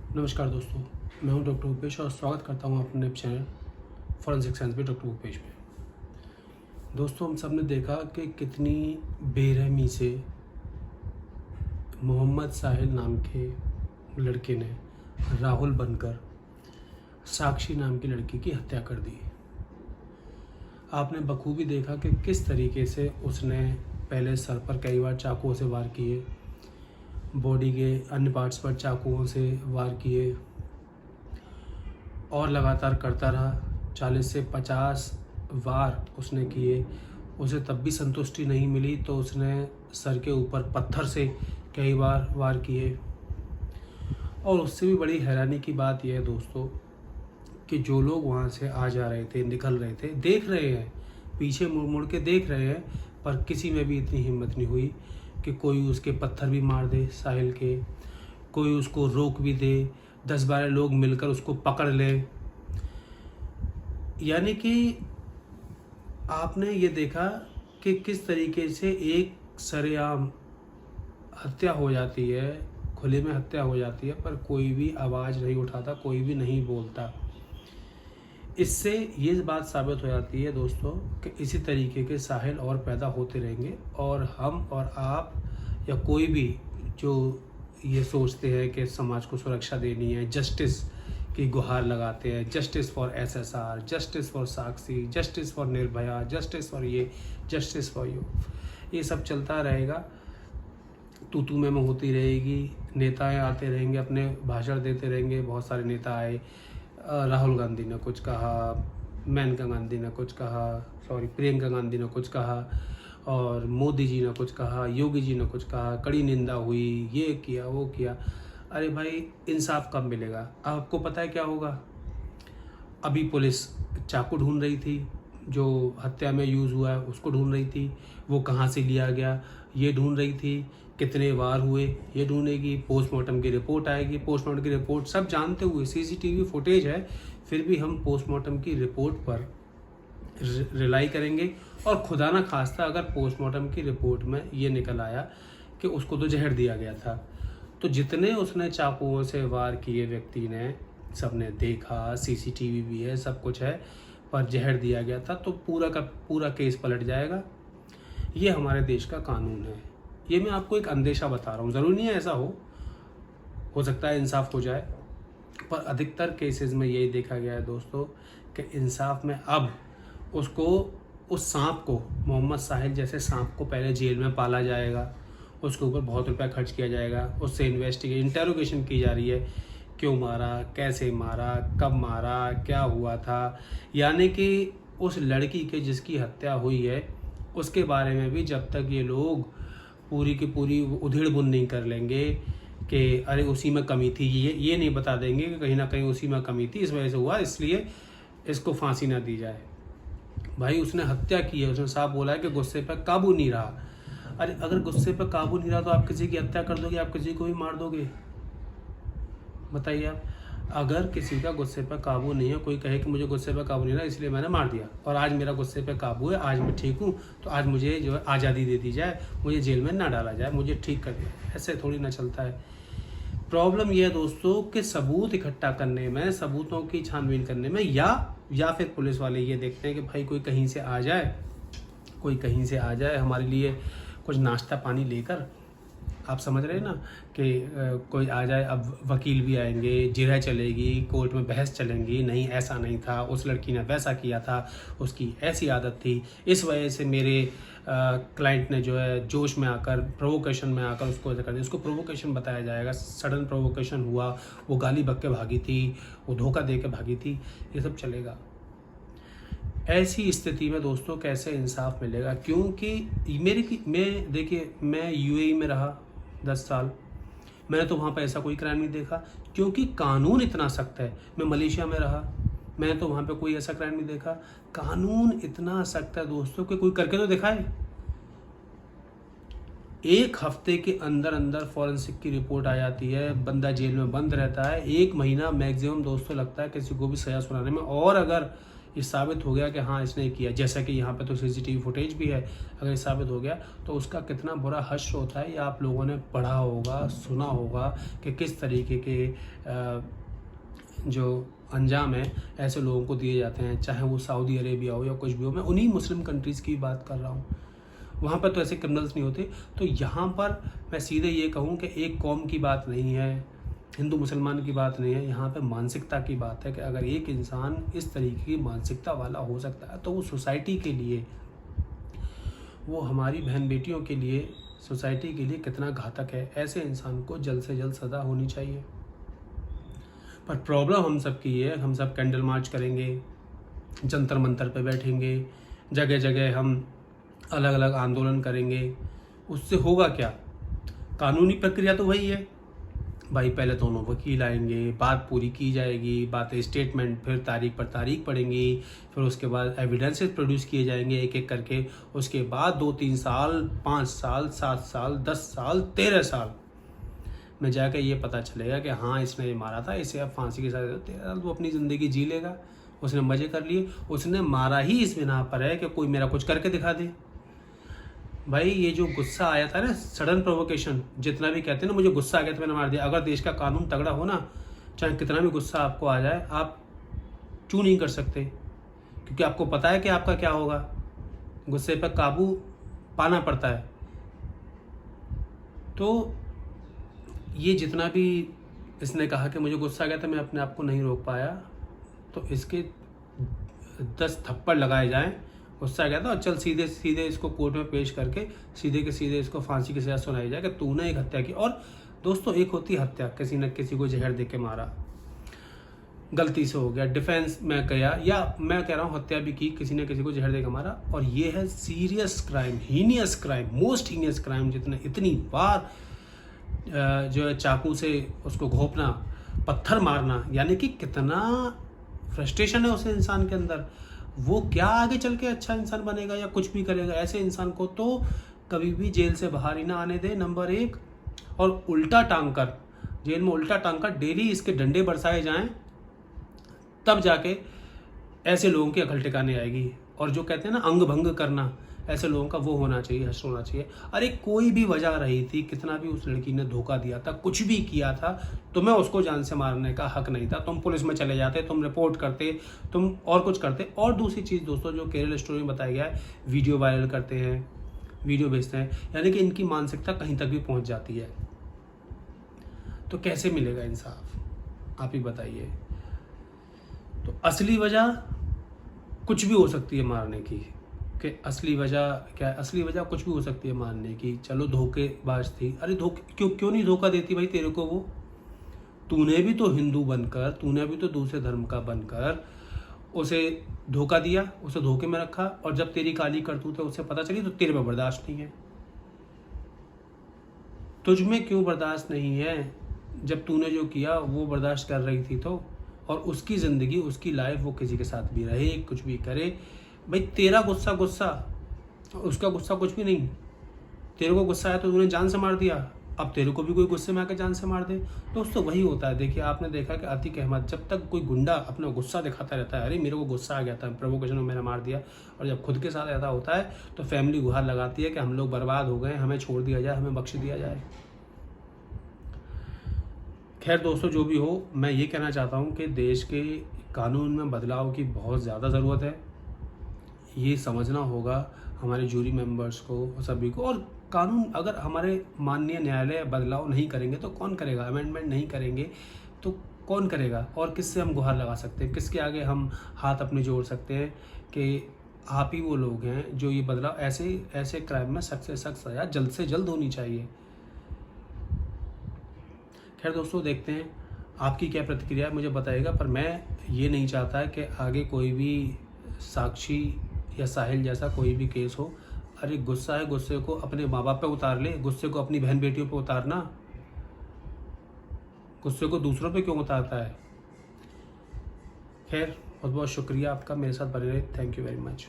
नमस्कार दोस्तों, मैं हूं डॉक्टर भूपेश और स्वागत करता हूं अपने चैनल फॉरेंसिक साइंस पे डॉक्टर भूपेश में। दोस्तों, हम सब ने देखा कि कितनी बेरहमी से मोहम्मद साहिल नाम के लड़के ने राहुल बनकर साक्षी नाम की लड़की की हत्या कर दी। आपने बखूबी देखा कि किस तरीके से उसने पहले सर पर कई बार चाकुओं से वार किए, बॉडी के अन्य पार्ट्स पर चाकुओं से वार किए और लगातार करता रहा। 40 से 50 वार उसने किए। उसे तब भी संतुष्टि नहीं मिली तो उसने सर के ऊपर पत्थर से कई बार वार किए। और उससे भी बड़ी हैरानी की बात यह है दोस्तों कि जो लोग वहाँ से आ जा रहे थे, निकल रहे थे, देख रहे हैं, पीछे मुड़ मुड़ के देख रहे हैं, पर किसी में भी इतनी हिम्मत नहीं हुई कि कोई उसके पत्थर भी मार दे साहिल के, कोई उसको रोक भी दे, 10-12 लोग मिलकर उसको पकड़ ले। यानी कि आपने ये देखा कि किस तरीके से एक सरेआम हत्या हो जाती है, खुले में हत्या हो जाती है, पर कोई भी आवाज़ नहीं उठाता, कोई भी नहीं बोलता। इससे ये बात साबित हो जाती है दोस्तों कि इसी तरीके के साहिल और पैदा होते रहेंगे और हम और आप या कोई भी जो ये सोचते हैं कि समाज को सुरक्षा देनी है, जस्टिस की गुहार लगाते हैं, justice for SSR, justice for Sakshi, justice for Nirbhaya, justice for ये, जस्टिस फॉर ये सब चलता रहेगा। तू में होती रहेगी। नेताएं आते रहेंगे, अपने भाषण देते रहेंगे। बहुत सारे नेता आए, राहुल गांधी ने कुछ कहा, मेनका गांधी ने कुछ कहा, प्रियंका गांधी ने कुछ कहा, और मोदी जी ने कुछ कहा, योगी जी ने कुछ कहा, कड़ी निंदा हुई, ये किया वो किया। अरे भाई, इंसाफ कब मिलेगा? आपको पता है क्या होगा? अभी पुलिस चाकू ढूंढ रही थी, जो हत्या में यूज़ हुआ है उसको ढूंढ रही थी, वो कहाँ से लिया गया ये ढूंढ रही थी, कितने वार हुए ये ढूंढेगी, पोस्टमार्टम की रिपोर्ट आएगी। पोस्टमार्टम की रिपोर्ट सब जानते हुए, सीसीटीवी फुटेज है, फिर भी हम पोस्टमार्टम की रिपोर्ट पर रिलाई करेंगे। और खुदा ना खास्ता अगर पोस्टमार्टम की रिपोर्ट में ये निकल आया कि उसको तो जहर दिया गया था, तो जितने उसने चाकुओं से वार किए व्यक्ति ने, सबने देखा, सीसीटीवी भी है, सब कुछ है, पर जहर दिया गया था, तो पूरा का पूरा केस पलट जाएगा। ये हमारे देश का कानून है। ये मैं आपको एक अंदेशा बता रहा हूँ, ज़रूरी नहीं है ऐसा हो सकता है इंसाफ हो जाए, पर अधिकतर केसेस में यही देखा गया है दोस्तों कि इंसाफ में अब उसको, उस सांप को, मोहम्मद साहिल जैसे सांप को पहले जेल में पाला जाएगा, उसके ऊपर बहुत रुपया खर्च किया जाएगा, उससे इंटेरोगेशन की जा रही है, क्यों मारा, कैसे मारा, कब मारा, क्या हुआ था। यानी कि उस लड़की के जिसकी हत्या हुई है उसके बारे में भी जब तक ये लोग पूरी की पूरी उधेड़ बुन नहीं कर लेंगे कि अरे उसी में कमी थी, ये नहीं बता देंगे कि कहीं ना कहीं उसी में कमी थी, इस वजह से हुआ, इसलिए इसको फांसी ना दी जाए। भाई, उसने हत्या की है, उसने साफ बोला है कि गुस्से पर काबू नहीं रहा। अरे अगर गुस्से पर काबू नहीं रहा तो आप किसी की हत्या कर दोगे, आप किसी को भी मार दोगे? बताइए आप। अगर किसी का गुस्से पर काबू नहीं है, कोई कहे कि मुझे गुस्से पर काबू नहीं रहा इसलिए मैंने मार दिया, और आज मेरा गुस्से पर काबू है, आज मैं ठीक हूँ, तो आज मुझे जो है आज़ादी दे दी जाए, मुझे जेल में ना डाला जाए, मुझे ठीक कर दिया, ऐसे थोड़ी ना चलता है। प्रॉब्लम यह है दोस्तों कि सबूत इकट्ठा करने में, सबूतों की छानबीन करने में, या फिर पुलिस वाले ये देखते हैं कि भाई कोई कहीं से आ जाए, कोई कहीं से आ जाए हमारे लिए कुछ नाश्ता पानी लेकर। आप समझ रहे हैं ना कि कोई आ जाए, अब वकील भी आएंगे, जिरह चलेगी, कोर्ट में बहस चलेंगी, नहीं ऐसा नहीं था, उस लड़की ने वैसा किया था, उसकी ऐसी आदत थी, इस वजह से मेरे क्लाइंट ने जो है जोश में आकर, प्रोवोकेशन में आकर उसको ऐसा कर दिया। उसको प्रोवोकेशन बताया जाएगा, सडन प्रोवोकेशन हुआ, वो गाली बक के भागी थी, वो धोखा दे के भागी थी, ये सब चलेगा। ऐसी स्थिति में दोस्तों कैसे इंसाफ मिलेगा? क्योंकि देखिए, मैं यूएई में रहा 10 साल, मैंने तो वहाँ पर ऐसा कोई क्राइम नहीं देखा क्योंकि कानून इतना सख्त है। मैं मलेशिया में रहा, मैंने तो वहाँ पे कोई ऐसा क्राइम नहीं देखा। कानून इतना सख्त है दोस्तों कि कोई करके तो दिखाए। 1 हफ्ते के अंदर अंदर फॉरेंसिक की रिपोर्ट आ जाती है, बंदा जेल में बंद रहता है, 1 महीना मैक्सिमम दोस्तों लगता है किसी को भी सजा सुनाने में। और अगर ये साबित हो गया कि हाँ इसने किया, जैसा कि यहाँ पे तो सीसीटीवी फुटेज भी है, अगर ये साबित हो गया तो उसका कितना बुरा हश्र होता है, ये आप लोगों ने पढ़ा होगा, सुना होगा कि किस तरीके के जो अंजाम है ऐसे लोगों को दिए जाते हैं, चाहे वो सऊदी अरेबिया हो या कुछ भी हो। मैं उन्हीं मुस्लिम कंट्रीज़ की बात कर रहा हूँ, वहाँ पर तो ऐसे क्रिमिनल्स नहीं होते। तो यहाँ पर मैं सीधे ये कहूँ कि एक कौम की बात नहीं है, हिंदू मुसलमान की बात नहीं है, यहाँ पे मानसिकता की बात है कि अगर एक इंसान इस तरीके की मानसिकता वाला हो सकता है तो वो सोसाइटी के लिए, वो हमारी बहन बेटियों के लिए, सोसाइटी के लिए कितना घातक है। ऐसे इंसान को जल्द से जल्द सज़ा होनी चाहिए। पर प्रॉब्लम हम सब की है, हम सब कैंडल मार्च करेंगे, जंतर मंतर पे बैठेंगे, जगह जगह हम अलग अलग आंदोलन करेंगे, उससे होगा क्या? कानूनी प्रक्रिया तो वही है भाई, पहले दोनों वकील आएंगे, बात पूरी की जाएगी, बातें स्टेटमेंट, फिर तारीख पर तारीख पड़ेंगी, फिर उसके बाद एविडेंसेस प्रोड्यूस किए जाएंगे एक एक करके, उसके बाद 2-3 साल, 5 साल, 7 साल, 10 साल, 13 साल में जाकर ये पता चलेगा कि हाँ इसने ये मारा था, इसे अब फांसी के साथ 13 साल वो अपनी ज़िंदगी जी लेगा, उसने मज़े कर लिए, उसने मारा ही इस बिना पर है कि कोई मेरा कुछ करके दिखा दे। भाई ये जो गुस्सा आया था ना, सडन प्रोवोकेशन, जितना भी कहते हैं ना मुझे गुस्सा आ गया तो मैंने मार दिया, अगर देश का कानून तगड़ा हो ना, चाहे कितना भी गुस्सा आपको आ जाए, आप चू नहीं कर सकते, क्योंकि आपको पता है कि आपका क्या होगा। गुस्से पर काबू पाना पड़ता है। तो ये जितना भी इसने कहा कि मुझे गुस्सा आ गया था, मैं अपने आप को नहीं रोक पाया, तो इसके 10 थप्पड़ लगाए जाएं, गुस्सा आ गया था, और चल सीधे सीधे इसको कोर्ट में पेश करके सीधे के सीधे इसको फांसी की सजा सुनाई जाए कि तूने एक हत्या की। और दोस्तों एक होती हत्या, किसी न किसी को जहर दे के मारा, गलती से हो गया, डिफेंस में गया, या मैं कह रहा हूँ हत्या भी की, किसी न किसी को जहर दे के मारा, और ये है serious crime, heinous crime, most heinous crime, जितने इतनी बार जो है चाकू से उसको घोंपना, पत्थर मारना, यानी कि कितना फ्रस्ट्रेशन है उस इंसान के अंदर। वो क्या आगे चल के अच्छा इंसान बनेगा या कुछ भी करेगा? ऐसे इंसान को तो कभी भी जेल से बाहर ही ना आने दे, नंबर 1। और उल्टा टांग कर, जेल में उल्टा टांग कर डेली इसके डंडे बरसाए जाएं, तब जाके ऐसे लोगों की अकल ठिकाने आएगी। और जो कहते हैं ना अंग भंग करना, ऐसे लोगों का वो होना चाहिए, हश्र होना चाहिए। अरे कोई भी वजह रही थी, कितना भी उस लड़की ने धोखा दिया था, कुछ भी किया था, तुम्हें उसको जान से मारने का हक नहीं था। तुम पुलिस में चले जाते, तुम रिपोर्ट करते, तुम और कुछ करते। और दूसरी चीज़ दोस्तों, जो केरल स्टोरी में बताया गया है, वीडियो वायरल करते हैं, वीडियो भेजते हैं, यानी कि इनकी मानसिकता कहीं तक भी पहुँच जाती है। तो कैसे मिलेगा इंसाफ, आप ही बताइए। तो असली वजह कुछ भी हो सकती है मारने की, कि असली वजह क्या है? असली वजह कुछ भी हो सकती है मारने की। चलो धोखेबाज थी, अरे क्यों नहीं धोखा देती भाई तेरे को वो? तूने भी तो हिंदू बनकर, तूने भी तो दूसरे धर्म का बनकर उसे धोखा दिया, उसे धोखे में रखा, और जब तेरी काली करतूत है उसे पता चली तो तेरे में बर्दाश्त नहीं है। तुझ में क्यों बर्दाश्त नहीं है? जब तूने जो किया वो बर्दाश्त कर रही थी तो, और उसकी ज़िंदगी, उसकी लाइफ, वो किसी के साथ भी रहे, कुछ भी करे, भाई तेरा गुस्सा गुस्सा, उसका गुस्सा कुछ भी नहीं। तेरे को गुस्सा आया तो तूने जान से मार दिया, अब तेरे को भी कोई गुस्से में आकर जान से मार दे। दोस्तों वही होता है। देखिए आपने देखा कि आतिक अहमद, जब तक कोई गुंडा अपना गुस्सा दिखाता रहता है, अरे मेरे को गुस्सा आ गया था, प्रोवोकेशन में मैंने मार दिया, और जब खुद के साथ ऐसा होता है तो फैमिली गुहार लगाती है कि हम लोग बर्बाद हो गए, हमें छोड़ दिया जाए, हमें बख्श दिया जाए। खैर दोस्तों जो भी हो, मैं ये कहना चाहता हूँ कि देश के कानून में बदलाव की बहुत ज़्यादा ज़रूरत है। ये समझना होगा हमारे जूरी मेंबर्स को, सभी को। और कानून अगर हमारे माननीय न्यायालय बदलाव नहीं करेंगे तो कौन करेगा? अमेंडमेंट नहीं करेंगे तो कौन करेगा? और किससे हम गुहार लगा सकते हैं, किसके आगे हम हाथ अपने जोड़ सकते हैं कि आप ही वो लोग हैं जो ये बदलाव, ऐसे क्राइम में सख्त से सख्त सज़ा जल्द से जल्द होनी चाहिए। खैर दोस्तों देखते हैं आपकी क्या प्रतिक्रिया है, मुझे बताइएगा। पर मैं ये नहीं चाहता कि आगे कोई भी साक्षी या साहिल जैसा कोई भी केस हो। अरे गुस्सा है, गुस्से को अपने माँ बाप पे उतार ले, गुस्से को अपनी बहन बेटियों पे उतारना, गुस्से को दूसरों पे क्यों उतारता है? खैर बहुत बहुत शुक्रिया आपका मेरे साथ बने रहे। Thank you very much.